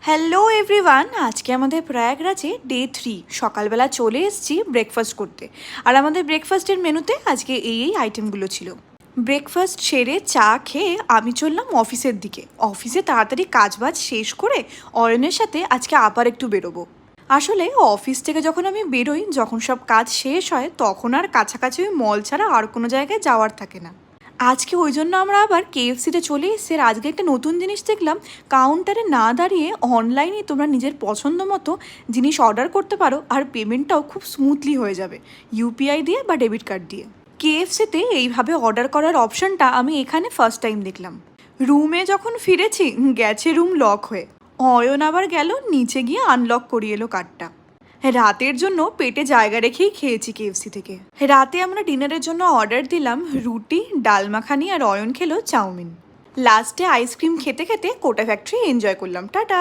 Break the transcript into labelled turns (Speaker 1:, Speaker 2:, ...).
Speaker 1: Hello everyone, আজকে আমাদের প্রয়াগরাজে day 3 সকালবেলা চলে এসেছি ব্রেকফাস্ট করতে। আর আমাদের ব্রেকফাস্টের মেনুতে আজকে এই আইটেমগুলো ছিল। ব্রেকফাস্ট সেরে চা খেয়ে আমি চললাম অফিসের দিকে। অফিসে তাড়াতাড়ি কাজবাজ শেষ করে অয়নের সাথে আজকে আবার একটু বেরোবো। আসলে অফিস থেকে যখন আমি বেরোই, যখন সব কাজ শেষ হয়, তখন আর কাছাকাছি ওই মল ছাড়া আর কোনো জায়গায় যাওয়ার থাকে না। আজকে ওই জন্য আমরা আবার কেএফসিতে চলে এসেছি। আর আজকে একটা নতুন জিনিস দেখলাম, কাউন্টারে না দাঁড়িয়ে অনলাইনে তোমরা নিজের পছন্দ মতো জিনিস অর্ডার করতে পারো, আর পেমেন্টটাও খুব স্মুথলি হয়ে যাবে ইউপিআই দিয়ে বা ডেবিট কার্ড দিয়ে। কেএফসিতে এইভাবে অর্ডার করার অপশনটা আমি এখানে ফার্স্ট টাইম দেখলাম। রুমে যখন ফিরেছি, গেছে রুম লক হয়ে। অয়ন আবার গেল নিচে গিয়ে আনলক করিয়ে এলো কার্ডটা। রাতের জন্য পেটে জায়গা রেখেই খেয়েছি কেএফসি থেকে। রাতে আমরা ডিনারের জন্য অর্ডার দিলাম রুটি, ডাল মাখানি, আর অয়ন খেলো চাউমিন। লাস্টে আইসক্রিম খেতে খেতে কোটা ফ্যাক্টরি এনজয় করলাম। টাটা।